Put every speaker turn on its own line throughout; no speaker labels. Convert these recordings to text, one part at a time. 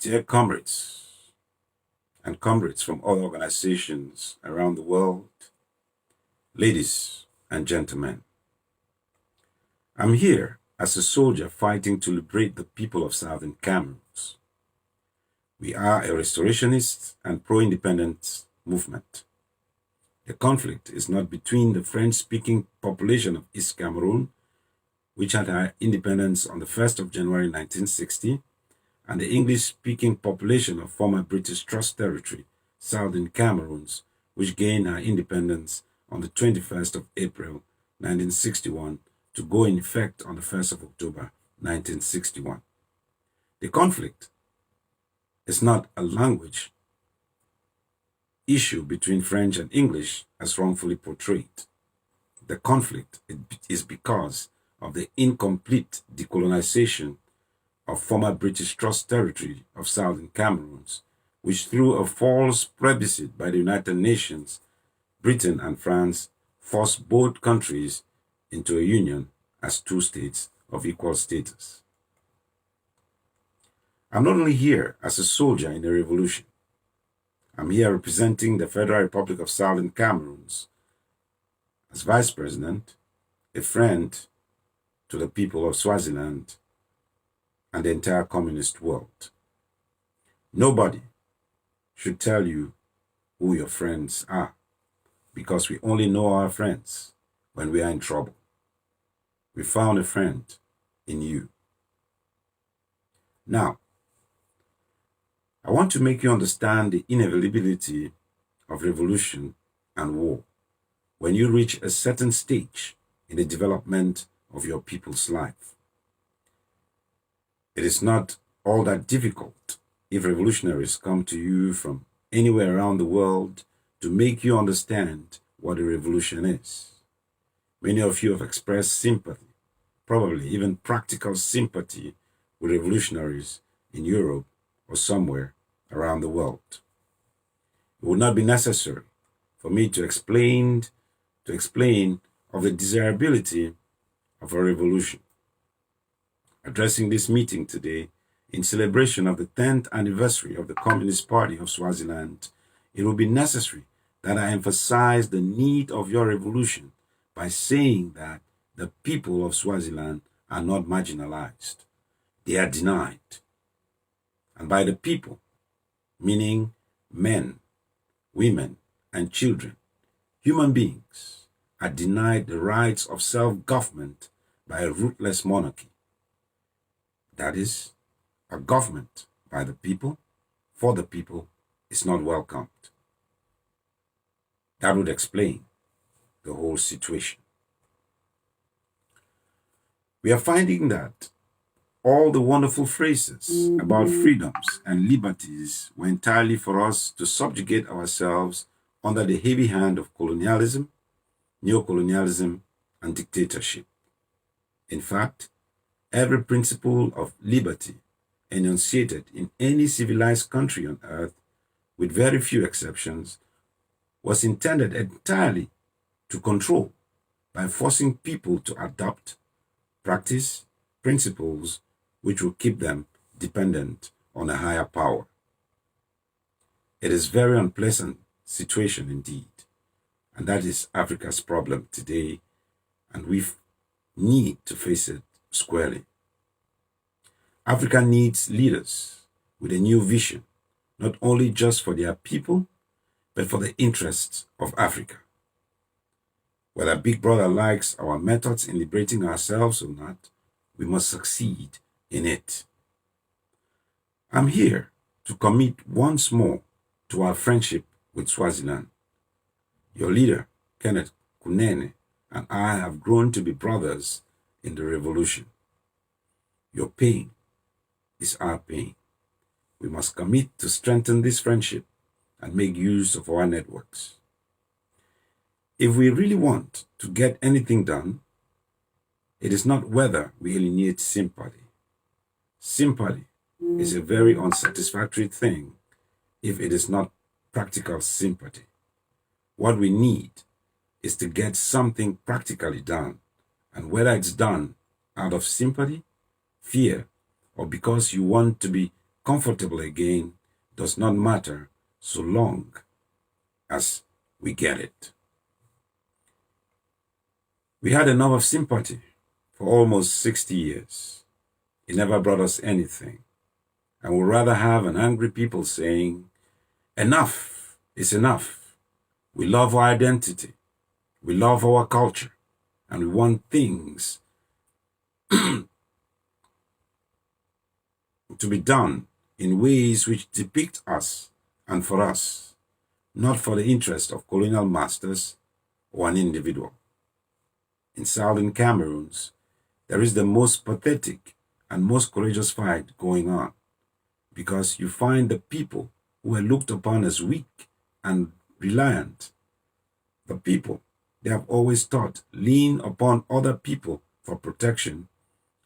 Dear comrades and comrades from other organizations around the world, ladies and gentlemen, I'm here as a soldier fighting to liberate the people of Southern Cameroons. We are a restorationist and pro-independence movement. The conflict is not between the French-speaking population of East Cameroon, which had our independence on the 1st of January 1960, and the English-speaking population of former British Trust Territory, Southern Cameroons, which gained our independence on the 21st of April 1961 to go in effect on the 1st of October 1961. The conflict is not a language issue between French and English as wrongfully portrayed. The conflict is because of the incomplete decolonization of former British Trust Territory of Southern Cameroons, which through a false plebiscite by the United Nations, Britain and France forced both countries into a union as two states of equal status. I'm not only here as a soldier in the revolution. I'm here representing the Federal Republic of Southern Cameroons as Vice President, a friend to the people of Swaziland and the entire communist world. Nobody should tell you who your friends are, because we only know our friends when we are in trouble. We found a friend in you. Now, I want to make you understand the inevitability of revolution and war when you reach a certain stage in the development of your people's life. It is not all that difficult if revolutionaries come to you from anywhere around the world to make you understand what a revolution is. Many of you have expressed sympathy, probably even practical sympathy, with revolutionaries in Europe or somewhere around the world. It would not be necessary for me to explain of the desirability of a revolution. Addressing this meeting today in celebration of the 10th anniversary of the Communist Party of Swaziland, it will be necessary that I emphasize the need of your revolution by saying that the people of Swaziland are not marginalized. They are denied. And by the people, meaning men, women, and children, human beings are denied the rights of self-government by a ruthless monarchy. That is, a government by the people, for the people, is not welcomed. That would explain the whole situation. We are finding that all the wonderful phrases about freedoms and liberties were entirely for us to subjugate ourselves under the heavy hand of colonialism, neocolonialism, and dictatorship. In fact, every principle of liberty enunciated in any civilized country on earth, with very few exceptions, was intended entirely to control by forcing people to adopt, practice principles which will keep them dependent on a higher power. It is a very unpleasant situation indeed, and that is Africa's problem today, and we need to face it squarely. Africa needs leaders with a new vision, not only just for their people, but for the interests of Africa. Whether Big Brother likes our methods in liberating ourselves or not, we must succeed in it. I'm here to commit once more to our friendship with Swaziland. Your leader, Kenneth Kunene, and I have grown to be brothers in the revolution. Your pain is our pain. We must commit to strengthen this friendship and make use of our networks. If we really want to get anything done, it is not whether we alienate sympathy. Sympathy is a very unsatisfactory thing if it is not practical sympathy. What we need is to get something practically done, and whether it's done out of sympathy, fear, or because you want to be comfortable again does not matter so long as we get it. We had enough of sympathy for almost 60 years. It never brought us anything. And we'd rather have an angry people saying, enough is enough. We love our identity. We love our culture. And we want things to be done in ways which depict us and for us, not for the interest of colonial masters or an individual. In southern Cameroons, there is the most pathetic and most courageous fight going on, because you find the people who were looked upon as weak and reliant, the people they have always taught lean upon other people for protection,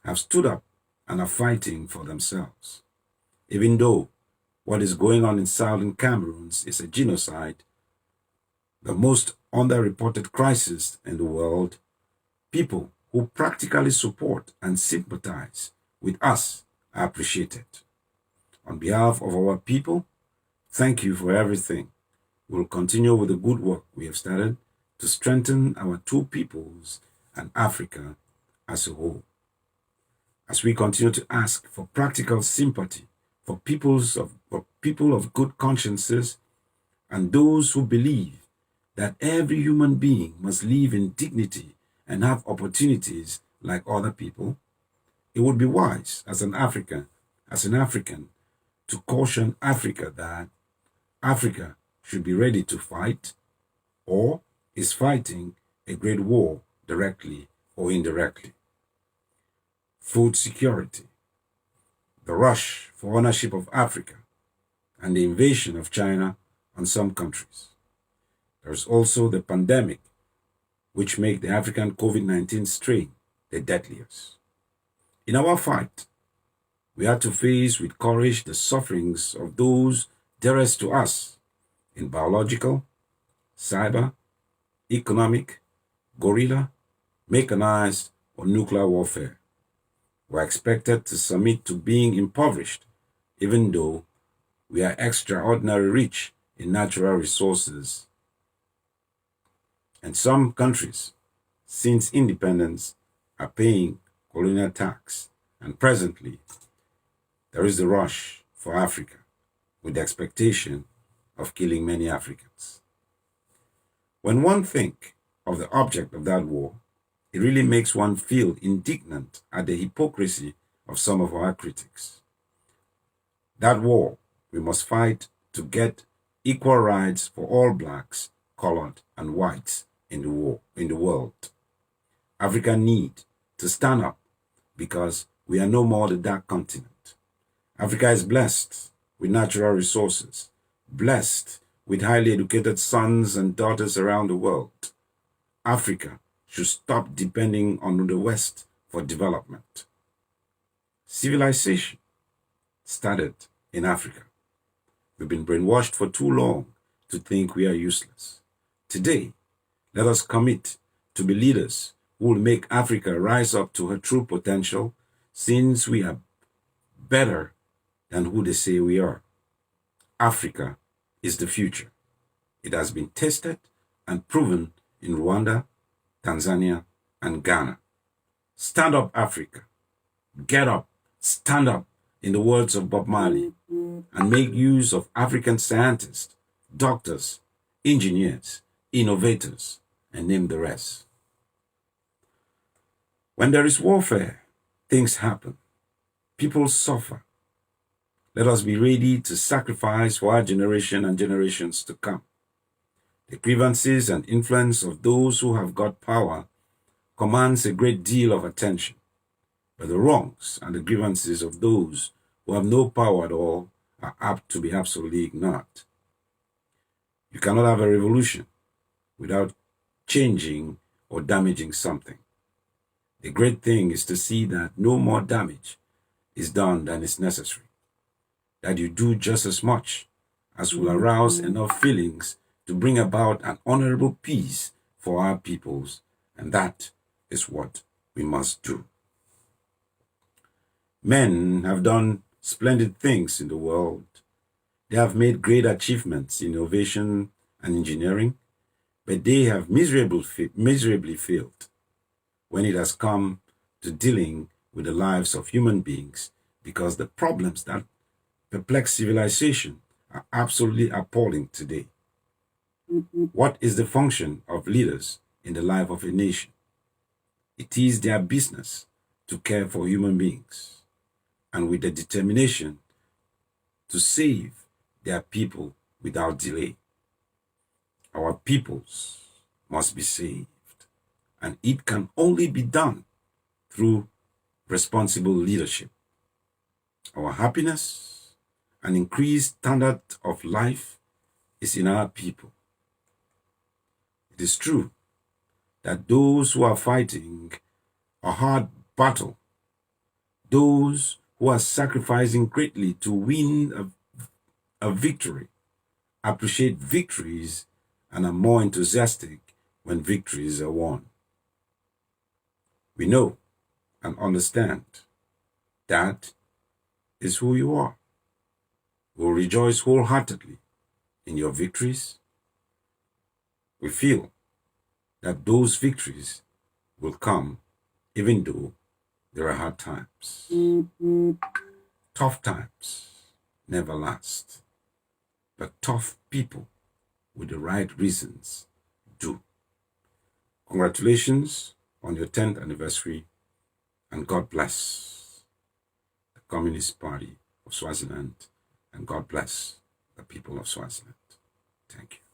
have stood up and are fighting for themselves. Even though what is going on in southern Cameroons is a genocide, the most underreported crisis in the world, people who practically support and sympathize with us are appreciated. On behalf of our people, thank you for everything. We will continue with the good work we have started to strengthen our two peoples and Africa as a whole. As we continue to ask for practical sympathy for people of good consciences and those who believe that every human being must live in dignity and have opportunities like other people, it would be wise as an African to caution Africa that Africa should be ready to fight or is fighting a great war directly or indirectly. Food security, the rush for ownership of Africa, and the invasion of China on some countries. There is also the pandemic, which make the African COVID-19 strain the deadliest. In our fight, we had to face with courage the sufferings of those dearest to us in biological, cyber, economic, guerrilla, mechanized, or nuclear warfare. We are expected to submit to being impoverished, even though we are extraordinarily rich in natural resources. And some countries, since independence, are paying colonial tax, and presently there is the rush for Africa with the expectation of killing many Africans. When one thinks of the object of that war, it really makes one feel indignant at the hypocrisy of some of our critics. That war we must fight to get equal rights for all blacks, colored, and whites in the world. Africa need to stand up because we are no more the dark continent. Africa is blessed with natural resources, blessed with highly educated sons and daughters around the world. Africa should stop depending on the West for development. Civilization started in Africa. We've been brainwashed for too long to think we are useless. Today, let us commit to be leaders who will make Africa rise up to her true potential, since we are better than who they say we are. Africa is the future. It has been tested and proven in Rwanda, Tanzania, and Ghana. Stand up, Africa. Get up, stand up, in the words of Bob Marley, and make use of African scientists, doctors, engineers, innovators, and name the rest. When there is warfare, things happen. People suffer. Let us be ready to sacrifice for our generation and generations to come. The grievances and influence of those who have got power commands a great deal of attention, but the wrongs and the grievances of those who have no power at all are apt to be absolutely ignored. You cannot have a revolution without changing or damaging something. The great thing is to see that no more damage is done than is necessary, that you do just as much as will arouse enough feelings to bring about an honorable peace for our peoples, and that is what we must do. Men have done splendid things in the world. They have made great achievements in innovation and engineering, but they have miserably failed when it has come to dealing with the lives of human beings, because the problems that perplex civilization are absolutely appalling today. What is the function of leaders in the life of a nation? It is their business to care for human beings, and with the determination to save their people without delay. Our peoples must be saved, and it can only be done through responsible leadership. Our happiness and increased standard of life is in our people. It is true that those who are fighting a hard battle, those who are sacrificing greatly to win a victory, appreciate victories and are more enthusiastic when victories are won. We know and understand that is who you are. We will rejoice wholeheartedly in your victories. We feel that those victories will come even though there are hard times. Tough times never last, but tough people with the right reasons do. Congratulations on your 10th anniversary, and God bless the Communist Party of Swaziland, and God bless the people of Swaziland. Thank you.